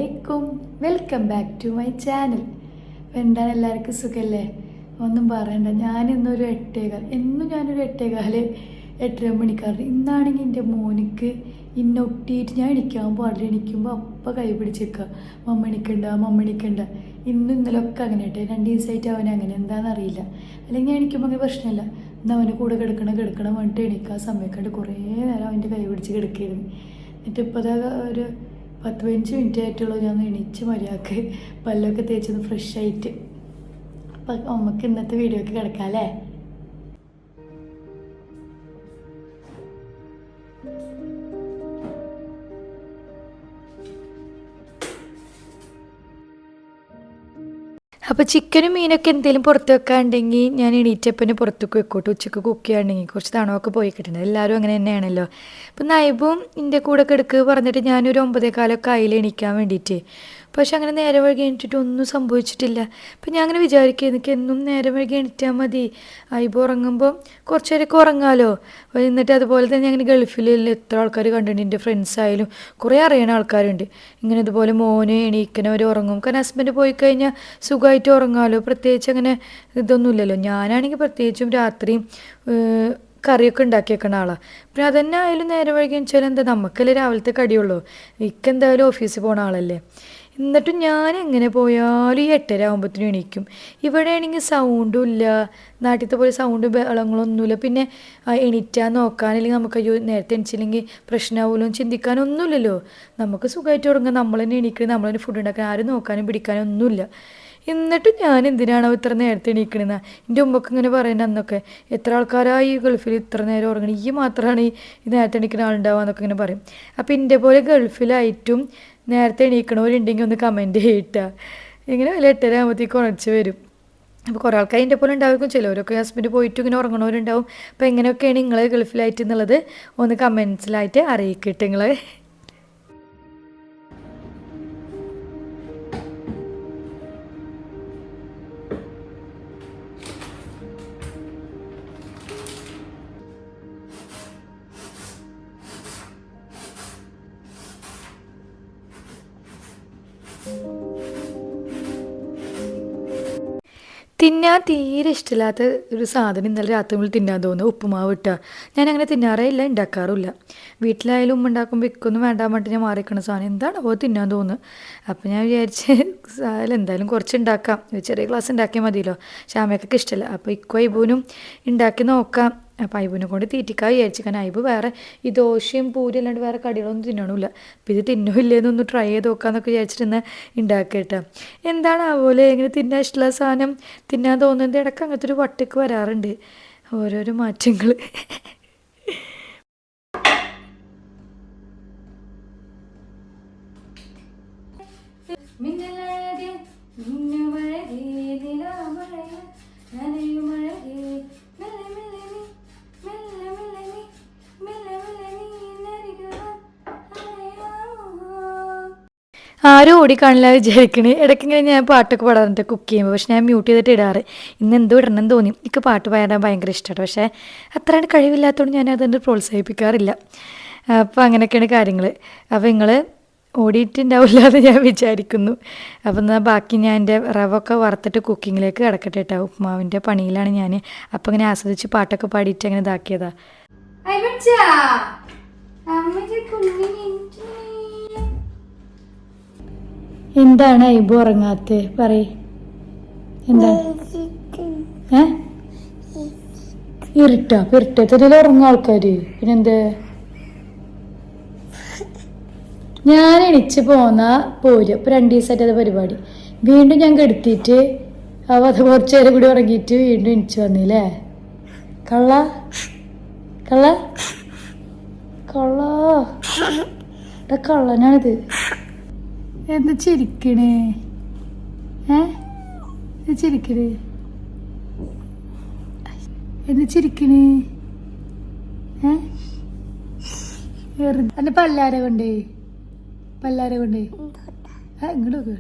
അസ്സലാമലൈക്കും, welcome back to my channel. എന്താണ് എല്ലാവർക്കും സുഖമല്ലേ? ഒന്നും പറയണ്ട. ഞാനിന്നൊരു 8:15, എന്നും ഞാനൊരു 8:15 8:30 മണിക്കാറുണ്ട്. ഇന്നാണെങ്കിൽ എൻ്റെ മോനിക്ക് ഇന്നൊട്ടിയിട്ട് ഞാൻ എണിക്കാൻ പാടില്ല. എണിക്കുമ്പോൾ അപ്പം കൈ പിടിച്ചേക്കുക, മമ്മ എണിക്കണ്ട. ഇന്നും ഇന്നലൊക്കെ അങ്ങനെ കേട്ടെ. 2 ദിവസമായിട്ട് അവൻ അങ്ങനെ, എന്താണെന്നറിയില്ല. അല്ലെങ്കിൽ ഞാൻ എണിക്കുമ്പോൾ അങ്ങനെ പ്രശ്നമില്ല. ഇന്ന് അവൻ്റെ കൂടെ കിടക്കണം വേണ്ടിയിട്ട് എണിക്കാൻ സമയക്കാണ്ട് കുറേ നേരം അവൻ്റെ കൈ പിടിച്ച് കിടക്കുകയായിരുന്നു. എന്നിട്ട് ഇപ്പോൾ ഒരു 10-15 മിനിറ്റ് ആയിട്ടുള്ളൂ ഞാൻ എണീച്ച് മര്യാദക്ക് പല്ലൊക്കെ തേച്ചൊന്ന് ഫ്രഷ് ആയിട്ട്. അപ്പം നമുക്ക് ഇന്നത്തെ വീഡിയോക്ക് കിടക്കാം അല്ലേ? അപ്പോൾ ചിക്കനും മീനൊക്കെ എന്തെങ്കിലും പുറത്ത് വെക്കാണ്ടെങ്കിൽ ഞാൻ എണീറ്റപ്പനെ പുറത്തേക്ക് വെക്കോട്ടെ. ഉച്ചക്ക് കുക്ക് ചെയ്യാണ്ടെങ്കിൽ കുറച്ച് തണുപ്പൊക്കെ പോയി കിട്ടുന്നത്. എല്ലാവരും അങ്ങനെ തന്നെയാണല്ലോ. അപ്പം നൈബും എൻ്റെ കൂടെ കിടക്ക് പറഞ്ഞിട്ട് ഞാനൊരു 9:15 ആയില്ല എണീക്കാൻ വേണ്ടിയിട്ട്. പക്ഷെ അങ്ങനെ നേരം വൈകി എണീറ്റിട്ട് ഒന്നും സംഭവിച്ചിട്ടില്ല. അപ്പം ഞാൻ അങ്ങനെ വിചാരിക്കുക, എനിക്ക് എന്നും നേരം വൈകി എണീറ്റാൽ മതി, ഐബ് ഉറങ്ങുമ്പോൾ കുറച്ച് നേരമൊക്കെ ഉറങ്ങാമല്ലോ. എന്നിട്ട് അതുപോലെ തന്നെ അങ്ങനെ ഗൾഫിൽ എത്ര ആൾക്കാർ കണ്ടിട്ടുണ്ട്. എൻ്റെ ഫ്രണ്ട്സായാലും കുറേ അറിയണ ആൾക്കാരുണ്ട്. ഇങ്ങനെ ഇതുപോലെ മോന് എണീക്കണവർ ഉറങ്ങും. കാരണം ഹസ്ബൻഡ് പോയി കഴിഞ്ഞാൽ സുഖമായിട്ട് ഉറങ്ങാമല്ലോ, പ്രത്യേകിച്ച് അങ്ങനെ ഇതൊന്നുമില്ലല്ലോ. ഞാനാണെങ്കിൽ പ്രത്യേകിച്ചും രാത്രിയും കറിയൊക്കെ ഉണ്ടാക്കി വെക്കണ ആളാണ്. പിന്നെ അതന്നെ ആയാലും നേരം വൈകി വെച്ചാൽ എന്താ, നമുക്കല്ലേ രാവിലത്തെ കടിയുള്ളൂ. ഇക്കെന്തായാലും ഓഫീസിൽ പോണ ആളല്ലേ. എന്നിട്ടും ഞാൻ എങ്ങനെ പോയാലും ഈ 8:30 ആകുമ്പോഴത്തേനും എണീക്കും. ഇവിടെ ആണെങ്കിൽ സൗണ്ടും ഇല്ല, നാട്ടിലത്തെ പോലെ സൗണ്ടും ബഹളങ്ങളൊന്നുമില്ല. പിന്നെ എണീറ്റാൻ നോക്കാൻ, അല്ലെങ്കിൽ നമുക്ക് അയ്യോ നേരത്തെ എണീച്ചില്ലെങ്കിൽ പ്രശ്നമാവുമല്ലോ ചിന്തിക്കാനൊന്നുമില്ലല്ലോ. നമുക്ക് സുഖമായിട്ട് ഉറങ്ങാം. നമ്മൾ തന്നെ എണീക്കണം, നമ്മൾ തന്നെ ഫുഡ് ഉണ്ടാക്കാൻ, ആരും നോക്കാനും പിടിക്കാനും ഒന്നുമില്ല. എന്നിട്ടും ഞാൻ എന്തിനാണോ ഇത്ര നേരത്തെ എണീക്കണെന്നാ എൻ്റെ ഉമ്മക്ക് ഇങ്ങനെ പറയുന്നത്. അന്നൊക്കെ എത്ര ആൾക്കാരായി ഈ ഗൾഫിൽ ഇത്ര നേരം ഉറങ്ങണം, ഈ മാത്രമാണ് ഈ നേരത്തെ എണീക്കുന്ന ആളുണ്ടാവുക എന്നൊക്കെ ഇങ്ങനെ പറയും. അപ്പോൾ എൻ്റെ പോലെ ഗൾഫിലായിട്ടും നേരത്തെ എണീക്കണവരുണ്ടെങ്കിൽ ഒന്ന് കമൻറ്റ് ചെയ്യിട്ട. ഇങ്ങനെ 8:30 ആകുമ്പോഴത്തേക്ക് ഉണർച്ച് വരും. അപ്പോൾ കുറേ ആൾക്കാർ എൻ്റെ പോലെ ഉണ്ടാവും, ചിലവരൊക്കെ ഹസ്ബൻഡ് പോയിട്ട് ഇങ്ങനെ ഉറങ്ങണവരുണ്ടാവും. അപ്പോൾ എങ്ങനെയൊക്കെയാണ് നിങ്ങൾ ഗൾഫിലായിട്ട് എന്നുള്ളത് ഒന്ന് കമൻസിലായിട്ട് അറിയിക്കട്ടെ നിങ്ങൾ. തിന്നാൻ തീരെ ഇഷ്ടമില്ലാത്ത ഒരു സാധനം ഇന്നലെ രാത്രി മുതൽ തിന്നാൻ തോന്നുന്നു, ഉപ്പുമാവ് ഇട്ടുക. ഞാനങ്ങനെ തിന്നാറേ ഇല്ല, ഉണ്ടാക്കാറുമില്ല. വീട്ടിലായാലും ഉമ്മ ഉണ്ടാക്കുമ്പോൾ ഇക്കൊന്നും വേണ്ടാൻ വേണ്ടി ഞാൻ മാറിക്കണ സാധനം എന്താണോ തിന്നാൻ തോന്നുന്നു. അപ്പോൾ ഞാൻ വിചാരിച്ച് എന്തായാലും കുറച്ച് ഉണ്ടാക്കാം, ചെറിയ ഗ്ലാസ് ഉണ്ടാക്കിയാൽ മതിയല്ലോ. ഷാമയ്ക്കൊക്കെ ഇഷ്ടമല്ല. അപ്പോൾ ഇക്കോ ഐബൂനും ഉണ്ടാക്കി നോക്കാം. അപ്പോൾ ഐബൂനെ കൊണ്ട് തീറ്റിക്കാൻ വിചാരിച്ചു. കാരണം ഐബ് വേറെ ഈ ദോശയും പൂരി അല്ലാണ്ട് വേറെ കടികളൊന്നും തിന്നണില്ല. അപ്പോൾ ഇത് തിന്നോ ഇല്ലേന്നൊന്ന് ട്രൈ ചെയ്ത് നോക്കാമെന്നൊക്കെ വിചാരിച്ചിട്ട് ഉണ്ടാക്കിയിട്ടാ. എന്താണ് അതുപോലെ ഇങ്ങനെ തിന്നാൻ ഇഷ്ടമുള്ള സാധനം തിന്നാൻ തോന്നുന്നത് ഇടയ്ക്ക് അങ്ങനത്തെ ഒരു വട്ടിക്ക് വരാറുണ്ട്, ഓരോരോ മാറ്റങ്ങൾ. ആരും ഓടിക്കാണില്ല വിചാരിക്കണേ. ഇടയ്ക്കിങ്ങനെ ഞാൻ പാട്ടൊക്കെ പാടാറുണ്ട് കുക്ക് ചെയ്യുമ്പോൾ. പക്ഷെ ഞാൻ മ്യൂട്ട് ചെയ്തിട്ട് ഇടാറ്. ഇന്ന് എന്തോ ഇടണമെന്ന് തോന്നി. എനിക്ക് പാട്ട് പാടാൻ ഭയങ്കര ഇഷ്ടമാണ്. പക്ഷേ അത്രയാണ് കഴിവില്ലാത്തതുകൊണ്ട് ഞാൻ അതിനെ പ്രോത്സാഹിപ്പിക്കാറില്ല. അപ്പോൾ അങ്ങനെയൊക്കെയാണ് കാര്യങ്ങൾ. അപ്പോൾ നിങ്ങൾ ഓടിയിട്ടുണ്ടാവില്ല എന്ന് ഞാൻ വിചാരിക്കുന്നു. അപ്പം എന്നാൽ ബാക്കി ഞാൻ എൻ്റെ റവൊക്കെ വറുത്തിട്ട് കുക്കിങ്ങിലേക്ക് കിടക്കട്ടെ കേട്ടോ. ഉപ്പുമാവിൻ്റെ പണിയിലാണ് ഞാൻ. അപ്പോൾ ഇങ്ങനെ ആസ്വദിച്ച് പാട്ടൊക്കെ പാടിയിട്ട് അങ്ങനെ ഇതാക്കിയതാ. എന്താണ് ഐബു ഉറങ്ങാത്ത? പറയ് എന്താണ്? ഇരുട്ടത്തിൽ ഉറങ്ങും ആൾക്കാര്. പിന്നെന്ത്? ഞാൻ എണിച്ച് പോന്നാ പോരും. അപ്പോൾ 2 ദിവസമായിട്ട് അത് പരിപാടി. വീണ്ടും ഞാൻ കെടുത്തിയിട്ട് അത് കുറച്ച് നേരം കൂടി ഉറങ്ങിയിട്ട് വീണ്ടും എണിച്ച് വന്നില്ലേ? കള്ള കള്ളനാണിത്. എന്താ ചിരിക്കണേ? ചിരിക്കണേ? എന്താ ചിരിക്കണേ? എന്റെ പല്ലാരെ കൊണ്ടേ ഇങ്ങോട്ട്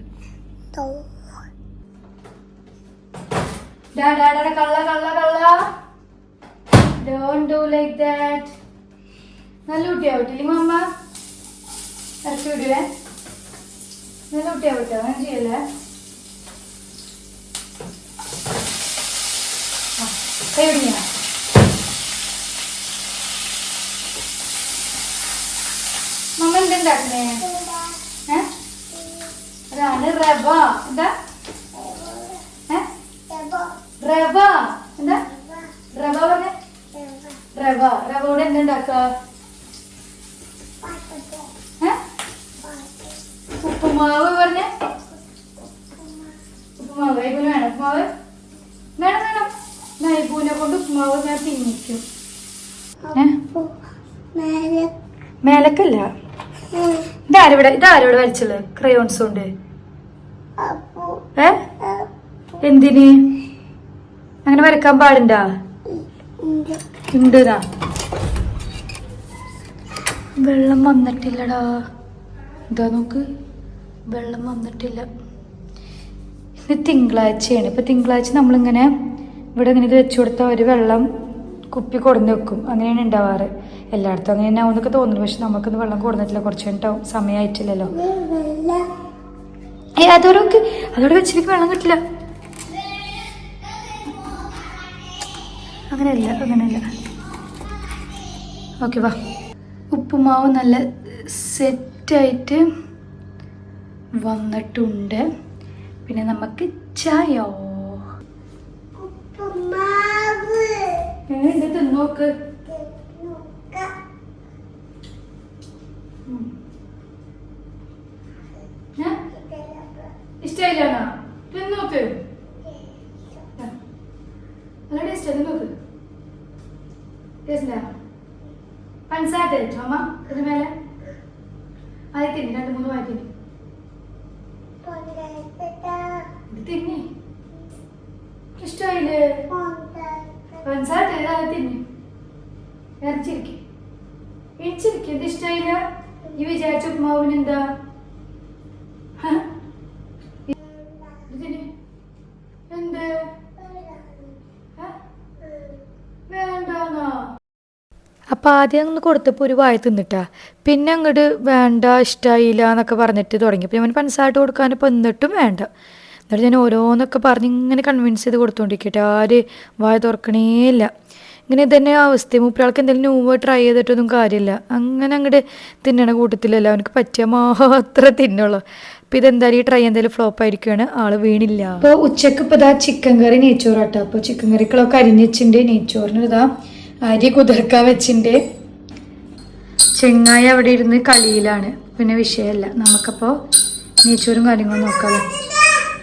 Don't do like that. നല്ല കുട്ടിയാവട്ടില്ലേ മമ്മ? ഇറക്കി വിടുവേ. കുട്ടിയാ വിട്ടോ അങ്ങനെ ചെയ്യല്ലേ. എവിടെയാ മമ്മ എന്തുണ്ടാക്കുന്നേ? അതാണ് റവ. എന്താ റവ? എന്താ റവ പറഞ്ഞ? റവ. റവോടെ എന്തുണ്ടാക്ക? ഉപ്പുമാവ് പറഞ്ഞ? ഉപ്പുമാവ് നൈബൂന് വേണം. ഉപ്പുമാവ് വേണം വേണം. നൈബൂനെ കൊണ്ട് ഉപ്പുമാവ് ഞാൻ തിന്നിക്കും. മേലക്കല്ല. ഇതാരോട് വരച്ചുള്ളത് ക്രയോൺസ് കൊണ്ട്? എന്തിന് അങ്ങനെ വരക്കാൻ പാടുണ്ടാ? ഉണ്ടെന്നാ. വെള്ളം വന്നിട്ടില്ലടാ. ഇതാ നോക്ക്, വെള്ളം വന്നിട്ടില്ല. ഇത് തിങ്കളാഴ്ചയാണ്. ഇപ്പൊ തിങ്കളാഴ്ച നമ്മളിങ്ങനെ ഇവിടെ ഇങ്ങനെ ഇത് വെച്ചു കൊടുത്താൽ ഒരു വെള്ളം കുപ്പി കൊടുന്ന് വെക്കും. അങ്ങനെയാണ് ഉണ്ടാവാറ്. എല്ലായിടത്തും അങ്ങനെ തന്നെ ആവുന്നൊക്കെ തോന്നുന്നു. പക്ഷെ നമുക്കൊന്നും വെള്ളം കൊടുന്നിട്ടില്ല. കുറച്ച് കഴിഞ്ഞിട്ടാവും, സമയമായിട്ടില്ലല്ലോ. അതോടെ വെച്ചിട്ട് വെള്ളം കിട്ടില്ല. അങ്ങനെയല്ല. ഓക്കെ വാ. ഉപ്പുമാവ് നല്ല സെറ്റായിട്ട് വന്നിട്ടുണ്ട്. പിന്നെ നമുക്ക് ചായോ നോക്ക്. ഇഷ്ടമായില്ലാണോ? നോക്ക്. നല്ല ടേസ്റ്റ് നോക്ക്. പഞ്ചസാര തേച്ചോ അമ്മ? ഇതിന് മേലെ ആയി തിന്നി. 2-3 വായി തിന്നി. തിന്നി. ഇഷ്ടമായില്ലേ? പഞ്ചസാര തേതായി തിന്നി. ഇറച്ചിരിക്കും. ഇത് ഇഷ്ടമായില്ല? ഈ വിചാരിച്ച ഉപ്പുമാവിന് എന്താ? എന്ത് വേണ്ടോ? അപ്പം ആദ്യം ഒന്ന് കൊടുത്തപ്പോൾ ഒരു വായ തിന്നിട്ടാ. പിന്നെ അങ്ങോട്ട് വേണ്ട, ഇഷ്ടമായില്ല എന്നൊക്കെ പറഞ്ഞിട്ട് തുടങ്ങിയപ്പോൾ ഞാൻ പഞ്ചസാര കൊടുക്കാനിപ്പോൾ എന്നിട്ടും വേണ്ട. എന്നിട്ട് ഞാൻ ഓരോന്നൊക്കെ പറഞ്ഞ് ഇങ്ങനെ കൺവിൻസ് ചെയ്ത് കൊടുത്തോണ്ടിരിക്കട്ടെ. ആര് വായ തുറക്കണേ ഇല്ല. ഇങ്ങനെ ഇതന്നെ അവസ്ഥ. മൂപ്പരാൾക്ക് എന്തെങ്കിലും ന്യൂ ട്രൈ ചെയ്തിട്ടൊന്നും കാര്യമില്ല. അങ്ങനെ അങ്ങോട്ട് തിന്നണ കൂട്ടത്തിലല്ല. അവനക്ക് പറ്റിയാൽ മാത്രമേ തിന്നുള്ളൂ. അപ്പോൾ ഇതെന്തായാലും ഈ ട്രൈ എന്തായാലും ഫ്ലോപ്പ് ആയിരിക്കുകയാണ്. ആള് വീണില്ല. അപ്പോൾ ഉച്ചക്ക് ഇപ്പോൾ ഇതാ ചിക്കൻ കറി നെയ്ച്ചോറാട്ടോ. അപ്പോൾ ചിക്കൻ കറികളൊക്കെ അരിഞ്ഞിട്ടുണ്ട്. നെയ്ച്ചോറിന് ഇതാ അരി കുതിർക്കാൻ വെച്ചിട്ടുണ്ട്. ചെങ്ങായി അവിടെ ഇരുന്ന് കളിയിലാണ്. പിന്നെ വിഷയമല്ല. നമുക്കപ്പോൾ നെയ്ച്ചോറും കാര്യങ്ങളും നോക്കാമല്ലോ.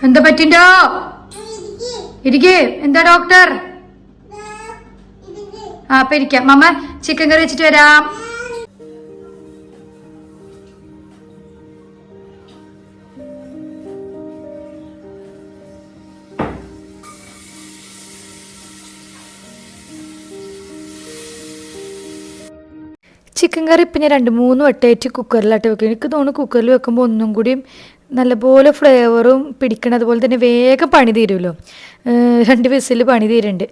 എന്താ പറ്റിണ്ടോ? ഇരിക്കേ. എന്താ ഡോക്ടർ? അപ്പം ഇരിക്കാം. മമ്മ ചിക്കൻ കറി വെച്ചിട്ട് വരാം. ചിക്കൻ കറി ഇപ്പം ഞാൻ 2-3 വട്ടമായിട്ട് കുക്കറിലായിട്ട് വെക്കും. എനിക്ക് തോന്നുന്നു കുക്കറിൽ വെക്കുമ്പോൾ ഒന്നും കൂടിയും നല്ലപോലെ ഫ്ലേവറും പിടിക്കണം. അതുപോലെ തന്നെ വേഗം പണി തീരുമല്ലോ. 2 വിസിൽ പണി തീരുന്നുണ്ട്.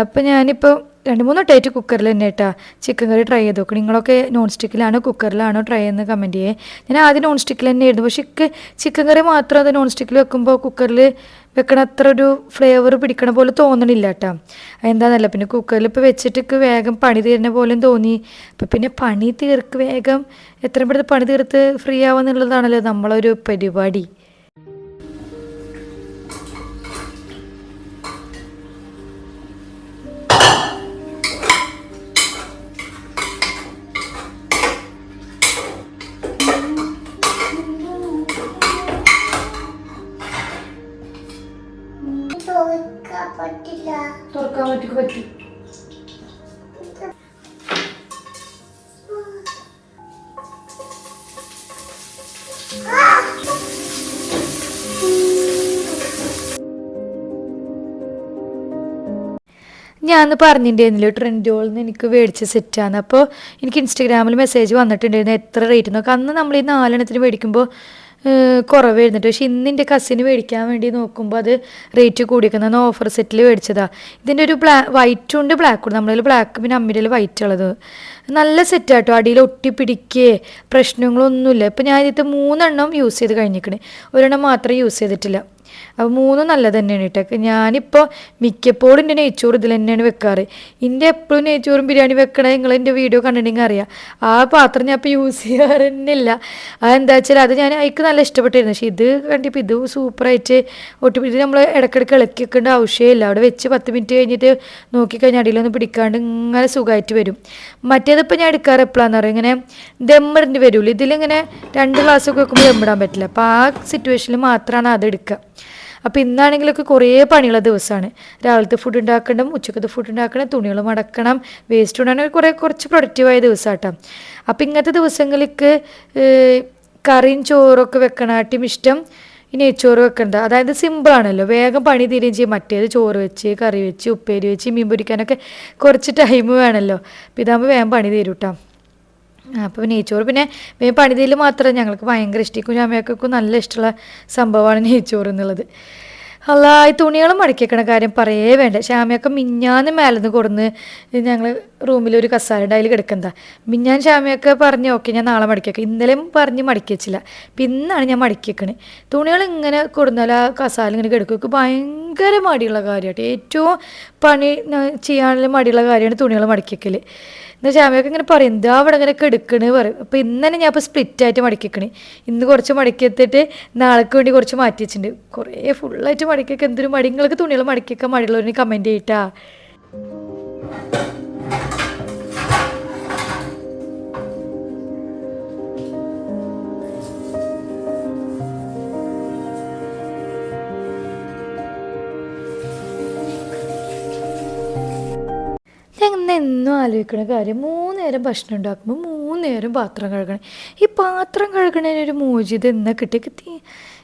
അപ്പം ഞാനിപ്പോൾ 2-3 വട്ടമായിട്ട് കുക്കറിൽ തന്നെ കേട്ടോ ചിക്കൻ കറി ട്രൈ ചെയ്ത് നോക്കണം. നിങ്ങളൊക്കെ നോൺ സ്റ്റിക്കിലാണോ കുക്കറിലാണോ ട്രൈ ചെയ്യുന്നത് കമൻറ്റ് ചെയ്യേ. ഞാൻ ആദ്യം നോൺ സ്റ്റിക്കിൽ തന്നെയായിരുന്നു. പക്ഷേ ചിക്കൻ കറി മാത്രം അത് നോൺ സ്റ്റിക്കിൽ വെക്കുമ്പോൾ കുക്കറിൽ വെക്കണ അത്ര ഒരു ഫ്ലേവർ പിടിക്കണ പോലെ തോന്നണില്ല കേട്ടോ. എന്താണെന്നല്ല, പിന്നെ കുക്കറിൽ ഇപ്പോൾ വെച്ചിട്ട് വേഗം പണി തീരുന്ന പോലും തോന്നി. അപ്പം പിന്നെ പണി തീർക്ക് വേഗം എത്രയും പെട്ടെന്ന് പണി തീർത്ത് ഫ്രീ ആവുമെന്നുള്ളതാണല്ലോ നമ്മളൊരു പരിപാടി. തുറക്കാൻ പറ്റും. ഞാൻ പറഞ്ഞിട്ടുണ്ടായിരുന്നില്ല ട്രെൻഡോളിൽ നിന്ന് എനിക്ക് മേടിച്ച സെറ്റാണ്. അപ്പോൾ എനിക്ക് ഇൻസ്റ്റാഗ്രാമിൽ മെസ്സേജ് വന്നിട്ടുണ്ടായിരുന്നു എത്ര റേറ്റ് എന്നൊക്കെ. അന്ന് നമ്മൾ ഈ 4 എണ്ണത്തിന് മേടിക്കുമ്പോൾ കുറവായിരുന്നിട്ട്. പക്ഷെ ഇന്ന് എൻ്റെ കസിന് മേടിക്കാൻ വേണ്ടി നോക്കുമ്പോൾ അത് റേറ്റ് കൂടിയിരിക്കുന്നത് ഓഫർ സെറ്റിൽ മേടിച്ചതാണ്. ഇതിൻ്റെ ഒരു വൈറ്റും ഉണ്ട് ബ്ലാക്കും ഉണ്ട്. നമ്മളിൽ ബ്ലാക്ക് പിന്നെ അമ്മിൻ്റെ വൈറ്റ് ഉള്ളത് നല്ല സെറ്റാട്ടോ. അടിയിൽ ഒട്ടിപ്പിടിക്കേ പ്രശ്നങ്ങളൊന്നുമില്ല. ഇപ്പം ഞാൻ ഇതിൽ 3 യൂസ് ചെയ്ത് കഴിഞ്ഞിരിക്കണേ, ഒരെണ്ണം മാത്രമേ യൂസ് ചെയ്തിട്ടില്ല. അപ്പോൾ 3 നല്ലത് തന്നെയാണ് കേട്ടോ. ഞാനിപ്പോൾ മിക്കപ്പോഴും എൻ്റെ നെയ്ച്ചോറ് ഇതിൽ തന്നെയാണ് വെക്കാറ്. എൻ്റെ എപ്പോഴും നെയ്ച്ചോറും ബിരിയാണി വെക്കണേ നിങ്ങൾ എൻ്റെ വീഡിയോ കണ്ടിട്ടുണ്ടെങ്കിൽ അറിയാം. ആ പാത്രം ഞാൻ ഇപ്പോൾ യൂസ് ചെയ്യാറുന്നില്ല. അതെന്താ വെച്ചാൽ അത് ഞാൻ എനിക്ക് നല്ല ഇഷ്ടപ്പെട്ടിരുന്നു. പക്ഷേ ഇത് കണ്ടിപ്പോൾ ഇത് സൂപ്പറായിട്ട് ഒട്ടിപ്പിടിച്ച് നമ്മൾ ഇടയ്ക്കിടയ്ക്ക് ഇളക്കി വെക്കേണ്ട ആവശ്യമില്ല. അവിടെ വെച്ച് 10 മിനിറ്റ് കഴിഞ്ഞിട്ട് നോക്കിക്കഴിഞ്ഞാൽ അടിയിലൊന്നും പിടിക്കാണ്ട് ഇങ്ങനെ സുഖമായിട്ട് വരും. മറ്റേതിപ്പോൾ ഞാൻ എടുക്കാറ് എപ്പോഴാണെന്ന് പറയും ഇങ്ങനെ ദമ്മിടേണ്ടി വരുള്ളൂ. ഇതിലിങ്ങനെ 2 ഗ്ലാസ്സൊക്കെ വെക്കുമ്പോൾ ദമ്മിടാൻ പറ്റില്ല. അപ്പോൾ ആ സിറ്റുവേഷനിൽ മാത്രമാണ് അത് എടുക്കുക. അപ്പോൾ ഇന്നാണെങ്കിലൊക്കെ കുറേ പണിയുള്ള ദിവസമാണ്. രാവിലത്തെ ഫുഡ് ഉണ്ടാക്കണം, ഉച്ചക്കത്തെ ഫുഡ് ഉണ്ടാക്കണം, തുണികൾ മടക്കണം, വേസ്റ്റ് ഇടാൻ കുറച്ച് പ്രൊഡക്റ്റീവായ ദിവസമാണ് കേട്ടോ. അപ്പോൾ ഇങ്ങനത്തെ ദിവസങ്ങൾക്ക് കറിയും ചോറൊക്കെ വെക്കണാട്ടും ഇഷ്ടം ഈ നെയ്ച്ചോറ് വെക്കണ്ട. അതായത് സിമ്പിളാണല്ലോ, വേഗം പണി തീരുകയും ചെയ്യും. മറ്റേത് ചോറ് വെച്ച് കറി വെച്ച് ഉപ്പേരി വെച്ച് മീൻ പൊരിക്കാനൊക്കെ കുറച്ച് ടൈം വേണമല്ലോ. അപ്പോൾ ഇതാകുമ്പോൾ വേഗം പണി തീരും കേട്ടോ. അപ്പോൾ നെയ്ച്ചോറ് പിന്നെ പണിതിൽ മാത്രമേ ഞങ്ങൾക്ക് ഭയങ്കര ഇഷ്ടം. അമ്മയൊക്കെ നല്ല ഇഷ്ടമുള്ള സംഭവമാണ് നെയ്ച്ചോറ് എന്നുള്ളത്. അല്ല, ഈ തുണികൾ മടക്കിക്കണ കാര്യം പറയേ വേണ്ട. ശ്യാമയൊക്കെ മിഞ്ഞാന്ന് മേലെന്ന് കൊടുന്ന് ഞങ്ങൾ റൂമിലൊരു കസാരയുടെ അതിൽ കിടക്കുന്നതാ. മിഞ്ഞാൻ ശ്യാമയൊക്കെ പറഞ്ഞ് ഓക്കെ ഞാൻ നാളെ മടക്കിയേക്കാം. ഇന്നലെയും പറഞ്ഞ് മടക്കി വെച്ചില്ല. അപ്പം ഇന്നാണ് ഞാൻ മടക്കി വെക്കണേ. തുണികൾ ഇങ്ങനെ കൊടുന്നാൽ ആ കസാല ഇങ്ങനെ കിടക്കും. ഭയങ്കര മടിയുള്ള കാര്യമായിട്ട്, ഏറ്റവും പണി ചെയ്യാനുള്ള മടിയുള്ള കാര്യമാണ് തുണികൾ മടക്കി വെക്കൽ. എന്നാൽ ശ്യാമയൊക്കെ ഇങ്ങനെ പറയും എന്താ അവിടെ ഇങ്ങനെ എടുക്കണേ പറയും. അപ്പോൾ ഇന്ന് തന്നെ ഞാൻ ഇപ്പോൾ സ്പ്ലിറ്റായിട്ട് മടക്കിക്കണേ. ഇന്ന് കുറച്ച് മടക്കി എത്തിയിട്ട് നാളേക്ക് വേണ്ടി കുറച്ച് മാറ്റി വെച്ചിട്ടുണ്ട്. കുറേ ഫുള്ളായിട്ട് മടക്കിയൊക്കെ എന്തൊരു മടി. നിങ്ങൾക്ക് തുണികൾ മടക്കിയൊക്കെ മടിയുള്ളവരിന് കമൻറ്റ് ചെയ്യട്ടാ. ഞാൻ എന്നും ആലോചിക്കണ കാര്യം, 3 നേരം ഭക്ഷണം ഉണ്ടാക്കുമ്പോൾ 3 നേരം പാത്രം കഴുകണം. ഈ പാത്രം കഴുകണതിനൊരു മോചിത എന്നാ കിട്ടിയ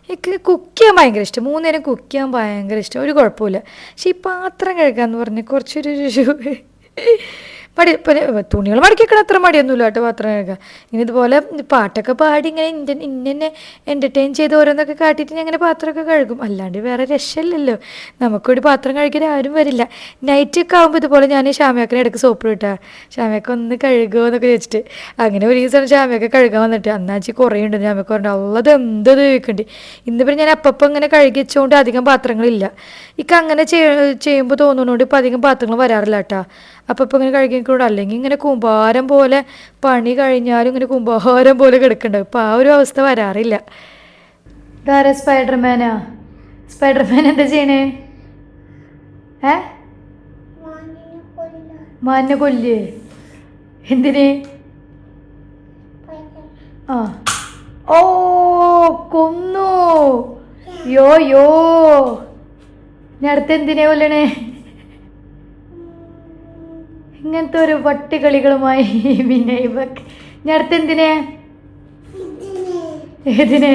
എനിക്ക് കുക്ക് ചെയ്യാൻ ഭയങ്കര ഇഷ്ടം. 3 നേരം കുക്ക് ചെയ്യാൻ ഭയങ്കര ഇഷ്ടം, ഒരു കുഴപ്പമില്ല. പക്ഷെ ഈ പാത്രം കഴുകാന്ന് പറഞ്ഞാൽ കുറച്ചൊരു തുണികൾ മടക്കിക്കണം അത്ര മടിയൊന്നുമില്ല കേട്ടോ പാത്രം കഴുകാൻ. ഇങ്ങനെ ഇതുപോലെ പാട്ടൊക്കെ പാടി ഇങ്ങനെ ഇന്നെ എൻ്റർടൈൻ ചെയ്ത് ഓരോന്നൊക്കെ കാട്ടിയിട്ട് ഞാൻ ഇങ്ങനെ പാത്രമൊക്കെ കഴുകും. അല്ലാണ്ട് വേറെ രക്ഷയില്ലല്ലോ. നമുക്കൊരു പാത്രം കഴിക്കാൻ ആരും വരില്ല. നൈറ്റൊക്കെ ആകുമ്പോൾ ഇതുപോലെ ഞാൻ ഷാമയാക്കിനെ ഇടയ്ക്ക് സോപ്പ് കിട്ടാ, ഷാമയൊക്കെ ഒന്ന് കഴുകുമോ എന്നൊക്കെ ചോദിച്ചിട്ട് അങ്ങനെ ഒരു ദിവസം ഷാമയൊക്കെ കഴുകാൻ വന്നിട്ട് അന്നാച്ചി കുറേ ഉണ്ട്. ഷാമയൊക്കെ പറഞ്ഞു ഉള്ളത് എന്തത് ചോദിക്കണ്ടേ. ഇന്നിപ്പോൾ ഞാൻ അപ്പം ഇങ്ങനെ കഴുകി വെച്ചുകൊണ്ട് അധികം പാത്രങ്ങളില്ല. ഇക്ക് അങ്ങനെ ചെയ്യുമ്പോൾ തോന്നുന്നതുകൊണ്ട് ഇപ്പം അധികം പാത്രങ്ങൾ വരാറില്ല കേട്ടോ. അപ്പം ഇപ്പം ഇങ്ങനെ കഴുകിക്കൂടെ, അല്ലെങ്കിൽ ഇങ്ങനെ കൂമ്പാരം പോലെ പണി കഴിഞ്ഞാലും ഇങ്ങനെ കൂമ്പാരം പോലെ കിടക്കണ്ടാവും. ഇപ്പം ആ ഒരു അവസ്ഥ വരാറില്ല. ഇതാരാ സ്പൈഡർമാനാ? സ്പൈഡർമാൻ എന്താ ചെയ്യണേ? മാനിനെ കൊല്ലേ? എന്തിന്? ആ ഓ കൊന്നു. യോ ഞാൻ അടുത്ത് എന്തിനെ കൊല്ലണേ? ഇങ്ങനത്തെ ഒരു പട്ടികളികളുമായി വിനയബക്ക് ഞാൻ അടുത്ത് എന്തിനെ? ഏതിനെ?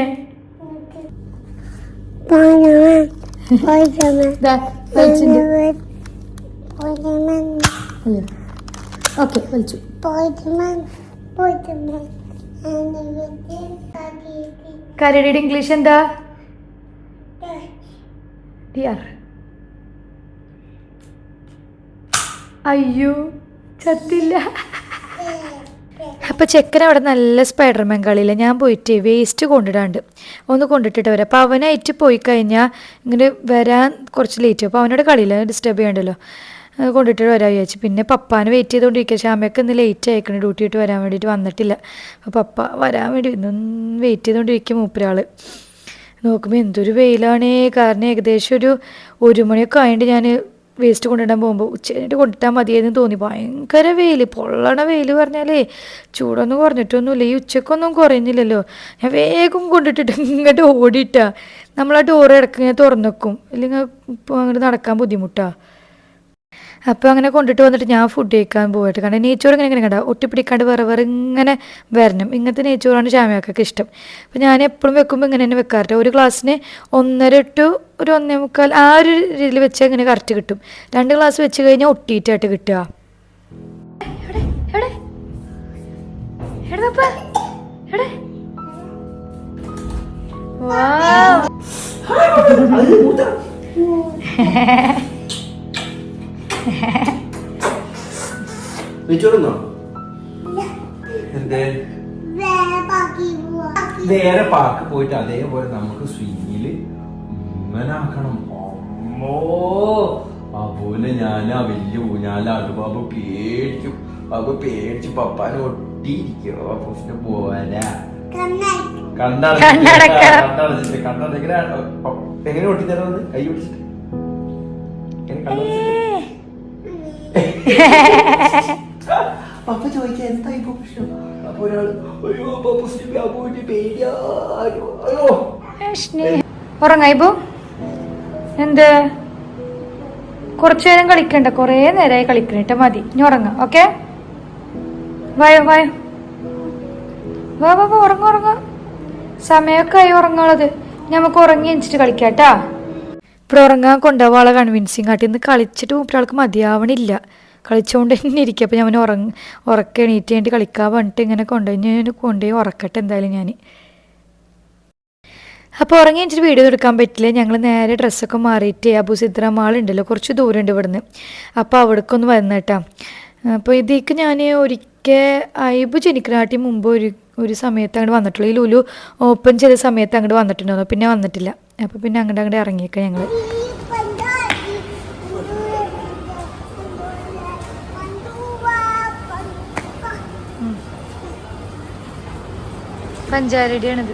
ഓക്കെ വലിച്ചു. കരടിയുടെ ഇംഗ്ലീഷ് എന്താ? ഡിയർ. അയ്യോ ചത്തില്ല. അപ്പോൾ ചെക്കൻ അവിടെ നല്ല സ്പൈഡർമാൻ കളിയില്ല. ഞാൻ പോയിട്ട് വേസ്റ്റ് കൊണ്ടിടാണ്ട് ഒന്ന് കൊണ്ടിട്ടിട്ട് വരാം. അപ്പോൾ അവനായിട്ട് പോയി കഴിഞ്ഞാൽ ഇങ്ങനെ വരാൻ കുറച്ച് ലേറ്റ്. അപ്പോൾ അവനോട് കളിയില്ല, ഡിസ്റ്റർബ് ചെയ്യണ്ടല്ലോ. കൊണ്ടിട്ട് വരാൻ വിചാരിച്ചു. പിന്നെ പപ്പാനെ വെയിറ്റ് ചെയ്തുകൊണ്ടിരിക്കുക. ശ്യാമയൊക്കെ ഇന്ന് ലേറ്റ് ആയിക്കണം, ഡ്യൂട്ടി ഇട്ട് വരാൻ വേണ്ടിയിട്ട് വന്നിട്ടില്ല. അപ്പോൾ പപ്പ വരാൻ വേണ്ടി ഇന്നൊന്ന് വെയിറ്റ് ചെയ്തുകൊണ്ടിരിക്കും മൂപ്പരാൾ. നോക്കുമ്പോൾ എന്തൊരു വെയിലാണേ. കാരണം ഏകദേശം ഒരു 1 മണിയൊക്കെ ആയിട്ട് ഞാൻ വേസ്റ്റ് കൊണ്ടിടാൻ പോകുമ്പോൾ ഉച്ച കഴിഞ്ഞിട്ട് കൊണ്ടിട്ടാൽ മതിയെന്ന് തോന്നി. ഭയങ്കര വെയിൽ, പൊള്ളണ വെയിൽ പറഞ്ഞാലേ ചൂടൊന്നും കുറഞ്ഞിട്ടൊന്നുമില്ല. ഈ ഉച്ചക്കൊന്നും കുറയുന്നില്ലല്ലോ. ഞാൻ വേഗം കൊണ്ടിട്ടിട്ട് ഇങ്ങോട്ട് ഓടിയിട്ടാ. നമ്മൾ ആ ഡോറ് ഇടയ്ക്ക് ഇങ്ങനെ തുറന്നു വെക്കും, ഇല്ലെങ്കിൽ ഇപ്പോൾ അങ്ങോട്ട് നടക്കാൻ ബുദ്ധിമുട്ടാണ്. അപ്പോൾ അങ്ങനെ കൊണ്ടിട്ട് വന്നിട്ട് ഞാൻ ഫുഡ് കഴിക്കാൻ പോയിട്ട്, കാരണം നെയ്ച്ചോറ് ഇങ്ങനെ കണ്ട ഒട്ടിപ്പിടിക്കാണ്ട് വേറെ ഇങ്ങനെ വരണം. ഇങ്ങനത്തെ നെയ്ച്ചോറാണ് ശ്യാമയൊക്കെ ഇഷ്ടം. അപ്പോൾ ഞാൻ എപ്പോഴും വെക്കുമ്പോൾ ഇങ്ങനെ തന്നെ വെക്കാറുണ്ട്. ഒരു ഗ്ലാസ്സിന് 1.5 to 1.25 ആ ഒരു രീതിയിൽ വെച്ചാൽ ഇങ്ങനെ കറക്റ്റ് കിട്ടും. 2 ഗ്ലാസ് വെച്ച് കഴിഞ്ഞാൽ ഒട്ടിയിട്ടായിട്ട് കിട്ടുക. വേറെ പാർക്ക് പോയിട്ട് അതേപോലെ നമുക്ക് സ്വിമ്മില് ഇങ്ങനാക്കണം. അമ്മോ അപോലെ ഞാൻ ആ വലിയ ഊഞ്ഞാലാണ്. ബാബു പേടിക്കും. ബാബു പേടിച്ച് പപ്പാനെ ഒട്ടിയിരിക്കും. ബാബുസിന് പോവാനാ എങ്ങനെ ഒട്ടിത്തരാന്ന് കൈ പിടിച്ചിട്ട് പപ്പ ചോദിക്കാൻ എന്തായി പ്രശ്നം. അപ്പൊ ഒരാള് അയ്യോ പപ്പുസിന് ബാബുവിന്റെ പേടിയാ. ഉറങ്ങായിപ്പോ എന്ത് കുറച്ചു നേരം കളിക്കണ്ട, കൊറേ നേരമായി കളിക്കണിട്ട് മതി. ഇനി ഉറങ്ങാം. ഓക്കെ വായോ വായോ വാ വാ വാ ഉറങ്ങ ഉറങ്ങ. സമയമൊക്കെ ആയി ഉറങ്ങാനുള്ളത്. നമുക്ക് ഉറങ്ങി എണിച്ചിട്ട് കളിക്കാട്ടാ. ഇപ്പോൾ ഉറങ്ങാൻ കൊണ്ടുപോകാളെ കൺവിൻസിങ് ആട്ടി ഇന്ന് കളിച്ചിട്ട് മൂപ്പരാൾക്ക് മതിയാവണില്ല. കളിച്ചുകൊണ്ട് തന്നെ ഇരിക്കും. അപ്പോൾ ഞാൻ ഉറക്കം എണീറ്റ് വേണ്ടി കളിക്കാൻ പറഞ്ഞിട്ട് ഇങ്ങനെ കൊണ്ടുപോയി ഉറക്കട്ടെ എന്തായാലും ഞാൻ. അപ്പോൾ ഉറങ്ങി എണീച്ചിട്ട് വീഡിയോ എടുക്കാൻ പറ്റില്ല. ഞങ്ങൾ നേരെ ഡ്രസ്സൊക്കെ മാറിയിട്ട് അബു സിദ്ര മാളുണ്ടല്ലോ, കുറച്ച് ദൂരമുണ്ട് ഇവിടുന്ന്. അപ്പോൾ അവിടേക്കൊന്ന് വന്നിട്ടാ. അപ്പോൾ ഇതിലേക്ക് ഞാൻ ഒരിക്കൽ ഐബു ജനിക്കനാട്ടി മുമ്പ് ഒരു സമയത്ത് അങ്ങോട്ട് വന്നിട്ടുള്ളൂ. ഈ ലുലു ഓപ്പൺ ചെയ്ത സമയത്ത് അങ്ങോട്ട് വന്നിട്ടുണ്ടോ, പിന്നെ വന്നിട്ടില്ല. അപ്പോൾ പിന്നെ അങ്ങോട്ട് ഇറങ്ങിയേക്കാം ഞങ്ങൾ. പഞ്ചാരടിയാണിത്.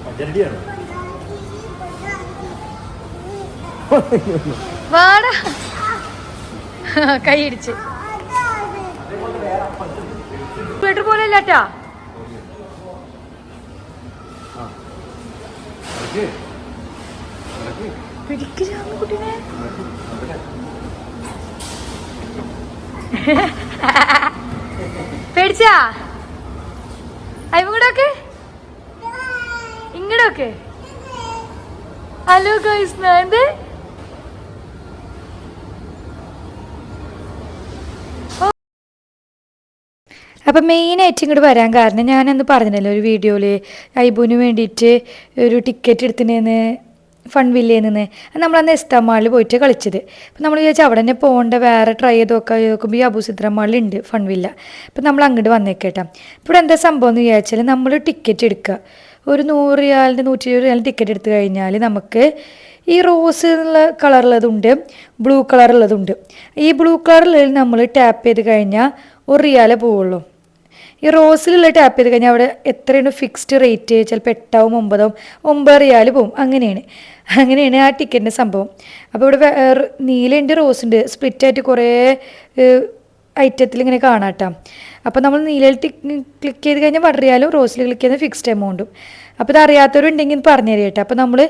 വാടാ കൈയിടിച്ച് വീട്ടിൽ പോലെ ഇല്ലാട്ടാ. പിടിക്കില്ല കുട്ടീനെ. പേടിച്ചാ ഇങ്ങോട്ടൊക്കെ ഇങ്ങോട്ടൊക്കെ. ഹലോ ഗൈസ്, എന്ത് അപ്പം മെയിനായിട്ട് ഇങ്ങോട്ട് വരാൻ കാരണം ഞാനന്ന് പറഞ്ഞല്ലോ ഒരു വീഡിയോയിൽ ഐബുവിന് വേണ്ടിയിട്ട് ഒരു ടിക്കറ്റ് എടുത്തിനേന്ന് ഫൺവില്ലേയിൽ നിന്ന്. നമ്മളന്ന് എസ്താമാളിൽ പോയിട്ട് കളിച്ചത്. അപ്പം നമ്മൾ വിചാരിച്ചാൽ അവിടെ തന്നെ പോകേണ്ട, വേറെ ട്രൈ ചെയ്ത് നോക്കുമ്പോൾ ഈ അബു സിദ്രമാളിലുണ്ട് ഫൺവില്ല. അപ്പം നമ്മൾ അങ്ങോട്ട് വന്നേക്കേട്ടാ. ഇപ്പോൾ എന്താ സംഭവം എന്ന് വിചാരിച്ചാൽ നമ്മൾ ടിക്കറ്റ് എടുക്കുക. ഒരു 100 റിയാലിൻ്റെ 120 റിയാലിന് ടിക്കറ്റ് എടുത്തു കഴിഞ്ഞാൽ നമുക്ക് ഈ റോസ് എന്നുള്ള കളറുള്ളതുണ്ട്, ബ്ലൂ കളറുള്ളതുണ്ട്. ഈ ബ്ലൂ കളറിൽ നമ്മൾ ടാപ്പ് ചെയ്ത് കഴിഞ്ഞാൽ 1 റിയാലേ പോവുള്ളൂ. ഈ റോസിലുള്ള ടാപ്പ് ചെയ്ത് കഴിഞ്ഞാൽ അവിടെ എത്രയാണ് ഫിക്സ്ഡ് റേറ്റ്, ചിലപ്പോൾ 8 ആവും 9 ആവും, 9 റിയാൽ പോവും. അങ്ങനെയാണ് ആ ടിക്കറ്റിൻ്റെ സംഭവം. അപ്പോൾ ഇവിടെ നീലയുണ്ട്, റോസുണ്ട്, സ്പ്ലിറ്റായിട്ട് കുറേ ഐറ്റത്തിൽ ഇങ്ങനെ കാണാട്ടോ. അപ്പോൾ നമ്മൾ നീലയിൽ ക്ലിക്ക് ചെയ്ത് കഴിഞ്ഞാൽ 1 റിയാലും റോസിൽ ക്ലിക്ക് ചെയ്യുന്ന ഫിക്സ്ഡ് എമൗണ്ടും. അപ്പോൾ ഇത് അറിയാത്തവരുണ്ടെങ്കിൽ പറഞ്ഞു തരാം കേട്ടോ. അപ്പോൾ നമ്മൾ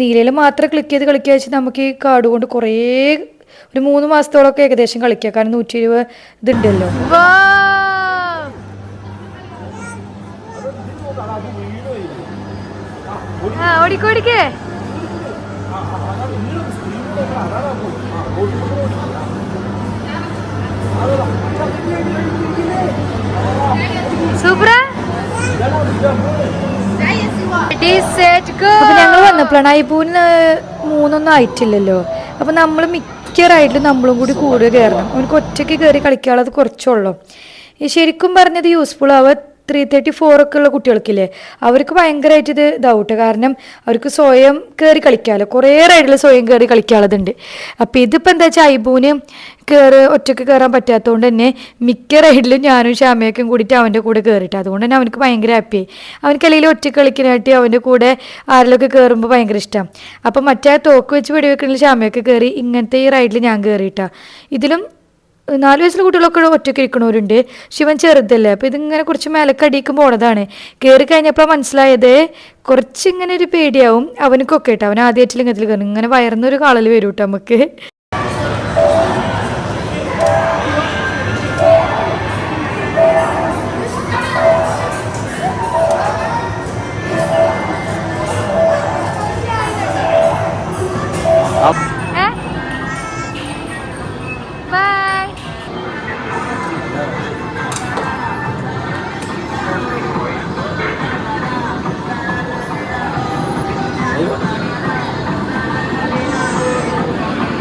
നീലയിൽ മാത്രം ക്ലിക്ക് ചെയ്ത് കളിക്കുക വെച്ചാൽ നമുക്ക് ഈ കാർഡ് കൊണ്ട് കുറേ ഒരു 3 മാസത്തോളമൊക്കെ ഏകദേശം കളിക്കാം. കാരണം 120 ഇതുണ്ടല്ലോ. ഓടിക്കോടിക്കേ സൂപ്പർ. ഞങ്ങൾ വന്നപ്പോഴാണ് ഐബൂന് 3 ആയിട്ടില്ലല്ലോ. അപ്പൊ നമ്മൾ മിക്ക റൈഡിലും നമ്മളും കൂടി കൂടുതൽ കയറണം. അവനക്ക് ഒറ്റയ്ക്ക് കയറി കളിക്കാനുള്ളത് കുറച്ചുള്ളൂ. ശരിക്കും പറഞ്ഞത് യൂസ്ഫുൾ ആവുക 334 ഒക്കെ ഉള്ള കുട്ടികൾക്കില്ലേ, അവർക്ക് ഭയങ്കരമായിട്ട് ഇത് ഇതാവട്ടെ. കാരണം അവർക്ക് സ്വയം കയറി കളിക്കാമല്ലോ, കുറേ റൈഡിൽ സ്വയം കയറി കളിക്കാനുള്ളതുണ്ട്. അപ്പോൾ ഇതിപ്പോൾ എന്താ വെച്ചാൽ ഐബൂന് ഒറ്റയ്ക്ക് കയറാൻ പറ്റാത്തതുകൊണ്ട് തന്നെ മിക്ക റൈഡിലും ഞാനും ഷാമയൊക്കെ കൂടിയിട്ട് അവൻ്റെ കൂടെ കയറിയിട്ട്, അതുകൊണ്ട് തന്നെ അവനക്ക് ഭയങ്കര ഹാപ്പിയായി. അവനക്ക് അല്ലെങ്കിൽ ഒറ്റയ്ക്ക് കളിക്കാനായിട്ട് അവൻ്റെ കൂടെ ആരിലൊക്കെ കയറുമ്പോൾ ഭയങ്കര ഇഷ്ടം. അപ്പം മറ്റേ തോക്ക് വെച്ച് വെടിവെക്കണമെങ്കിൽ ഷാമയൊക്കെ കയറി, ഇങ്ങനത്തെ ഈ റൈഡിൽ ഞാൻ കയറിയിട്ടാണ്. ഇതിലും 4 വയസ്സിലെ കുട്ടികളൊക്കെ ഒറ്റയ്ക്ക് ഇരിക്കണവരുണ്ട്. ശിവൻ ചെറുതല്ലേ, അപ്പോൾ ഇതിങ്ങനെ കുറച്ച് മേലക്ക് അടിയിക്കും പോണതാണ്. കയറി കഴിഞ്ഞപ്പോൾ മനസ്സിലായത് കുറച്ചിങ്ങനെ ഒരു പേടിയാവും അവനക്കൊക്കെ കേട്ടോ. അവൻ ആദ്യമായിട്ട് ഇങ്ങനത്തിൽ കയറി ഇങ്ങനെ വയറുന്നൊരു കാളൽ വരും കേട്ടോ നമുക്ക്.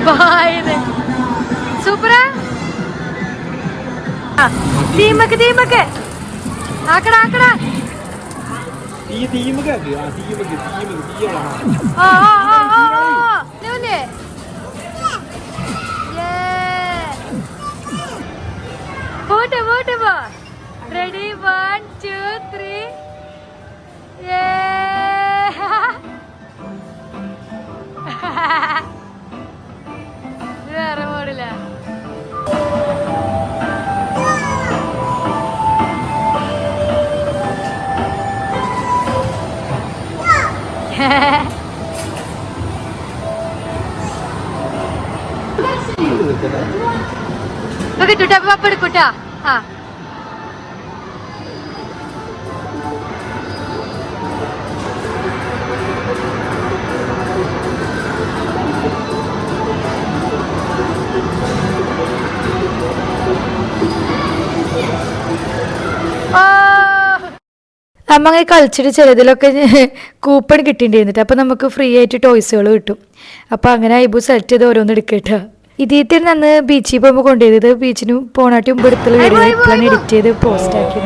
വായത് സൂപ്പറാ. തീമക്ക് ആക്കടാ ആക്കടാ. പോട്ടെ പോട്ടെ പോ. റെഡി 1 2 3. വേറെ മോടില്ല. കിട്ടൂട്ടാ പപ്പ എടുക്കൂട്ടാ. ആ അമ്മ അങ്ങനെ കളിച്ചിട്ട് ചിലതിലൊക്കെ കൂപ്പൺ കിട്ടിയിട്ടുണ്ടായിരുന്നിട്ട് അപ്പോൾ നമുക്ക് ഫ്രീ ആയിട്ട് ടോയ്സുകൾ കിട്ടും. അപ്പോൾ അങ്ങനെ ഐബു സെലക്ട് ചെയ്ത് ഓരോന്ന് എടുക്കട്ടോ. ഇതിൽ അന്ന് ബീച്ചിൽ പോകുമ്പോൾ കൊണ്ടുപോയത് ബീച്ചിന് പോണാട്ടി മുമ്പ് എടുത്തുള്ള വീഡിയോ ഇപ്പോഴാണ് എഡിറ്റ് ചെയ്ത് പോസ്റ്റ് ആക്കി.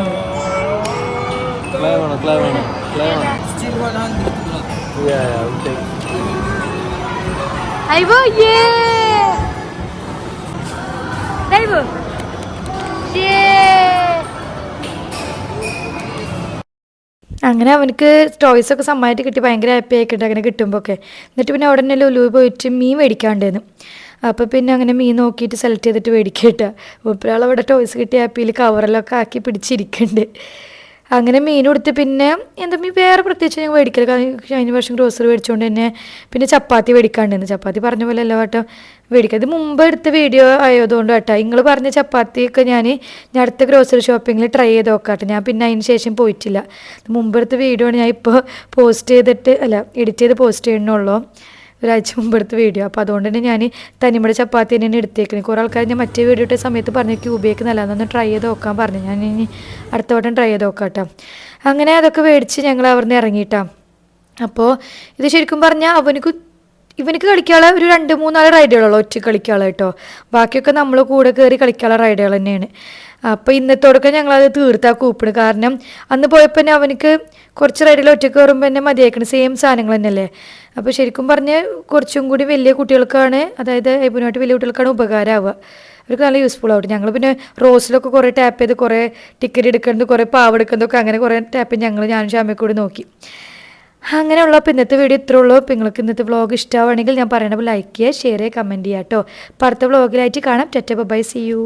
അങ്ങനെ അവനക്ക് ടോയ്സൊക്കെ സമ്മാനമായിട്ട് കിട്ടി. ഭയങ്കര ഹാപ്പി ആയിക്കിട്ട് അങ്ങനെ കിട്ടുമ്പോൾ ഒക്കെ. എന്നിട്ട് പിന്നെ അവിടെ തന്നെ ലുലു പോയിട്ട് മീൻ മേടിക്കാണ്ടായിരുന്നു. അപ്പോൾ പിന്നെ അങ്ങനെ മീൻ നോക്കിയിട്ട് സെലക്ട് ചെയ്തിട്ട് മേടിക്കട്ടോ. ഒരാളവിടെ ടോയ്സ് കിട്ടിയ ഹാപ്പിയിൽ കവറിലൊക്കെ ആക്കി പിടിച്ചിരിക്കുന്നുണ്ട്. അങ്ങനെ മീൻ കൊടുത്ത് പിന്നെ എന്താ മീൻ വേറെ പ്രത്യേകിച്ച് ഞങ്ങൾ മേടിക്കൽ. കഴിഞ്ഞ വർഷം ഗ്രോസറി മേടിച്ചുകൊണ്ട് തന്നെ പിന്നെ ചപ്പാത്തി മേടിക്കാണ്ടായിരുന്നു. ചപ്പാത്തി പറഞ്ഞ പോലെ എല്ലാ വട്ടം മേടിക്കുക. ഇത് മുമ്പ് എടുത്ത വീഡിയോ ആയതുകൊണ്ട് കേട്ടോ. നിങ്ങൾ പറഞ്ഞ ചപ്പാത്തിയൊക്കെ ഞാൻ അടുത്ത ഗ്രോസറി ഷോപ്പിങ്ങിൽ ട്രൈ ചെയ്ത് നോക്കാട്ടെ. ഞാൻ പിന്നെ അതിന് ശേഷം പോയിട്ടില്ല. മുമ്പ് എടുത്ത വീഡിയോ ആണ് ഞാൻ ഇപ്പോൾ എഡിറ്റ് ചെയ്ത് പോസ്റ്റ് ചെയ്യണുള്ളൂ. ഒരാഴ്ച മുമ്പെടുത്ത വീഡിയോ. അപ്പോൾ അതുകൊണ്ട് തന്നെ ഞാൻ തനിമയുടെ ചപ്പാത്തി തന്നെയാണ് എടുത്തേക്കുന്നത്. കുറേ ആൾക്കാർ ഞാൻ മറ്റേ വീഡിയോ ഇട്ട സമയത്ത് പറഞ്ഞു ക്യൂബേക്ക് നല്ലതൊന്ന് ട്രൈ ചെയ്ത് നോക്കാൻ പറഞ്ഞു. ഞാൻ ഇനി അടുത്ത വട്ടം ട്രൈ ചെയ്ത് നോക്കാം കേട്ടോ. അങ്ങനെ അതൊക്കെ മേടിച്ച് ഞങ്ങൾ അവിടെ നിന്ന് ഇറങ്ങിയിട്ടാണ്. അപ്പോൾ ഇത് ശരിക്കും പറഞ്ഞാൽ ഇവനക്ക് കളിക്കാനുള്ള ഒരു 2-3 റൈഡുകളുള്ളൂ ഒറ്റ കളിക്കാനുള്ള കേട്ടോ. ബാക്കിയൊക്കെ നമ്മൾ കൂടെ കയറി കളിക്കാനുള്ള റൈഡുകൾ തന്നെയാണ്. അപ്പോൾ ഇന്നത്തോടൊക്കെ ഞങ്ങളത് തീർത്താ കൂപ്പിണ്. കാരണം അന്ന് പോയപ്പോൾ തന്നെ അവനക്ക് കുറച്ച് റൈഡിൽ ഒറ്റയ്ക്ക് കയറുമ്പോൾ തന്നെ മതിയാക്കണം. സെയിം സാധനങ്ങൾ തന്നെയല്ലേ. അപ്പോൾ ശരിക്കും പറഞ്ഞ് കുറച്ചും കൂടി വലിയ കുട്ടികൾക്കാണ്, അതായത് ഐബുനായിട്ട് വലിയ കുട്ടികൾക്കാണ് ഉപകാരമാവുക. അവർക്ക് നല്ല യൂസ്ഫുൾ ആവട്ടെ. ഞങ്ങൾ പിന്നെ റോസിലൊക്കെ കുറേ ടാപ്പ് ചെയ്ത് കുറേ ടിക്കറ്റ് എടുക്കുന്നത്, കുറേ പാവ് എടുക്കുന്നതൊക്കെ അങ്ങനെ കുറേ ടാപ്പ് ഞാനും ഷാമയും കൂടി നോക്കി. അങ്ങനെയുള്ള അപ്പോൾ ഇന്നത്തെ വീഡിയോ ഇത്രേ ഉള്ളൂ. അപ്പോൾ നിങ്ങൾക്ക് ഇന്നത്തെ വ്ളോഗ് ഇഷ്ടമാവുകയാണെങ്കിൽ ഞാൻ പറയണപ്പോൾ ലൈക്ക് ചെയ്യുക, ഷെയർ ചെയ്യുക, കമൻറ്റ് ചെയ്യുക കേട്ടോ. അപ്പോൾ അടുത്ത വ്ളോഗിലായിട്ട് കാണാം. Bye, see U.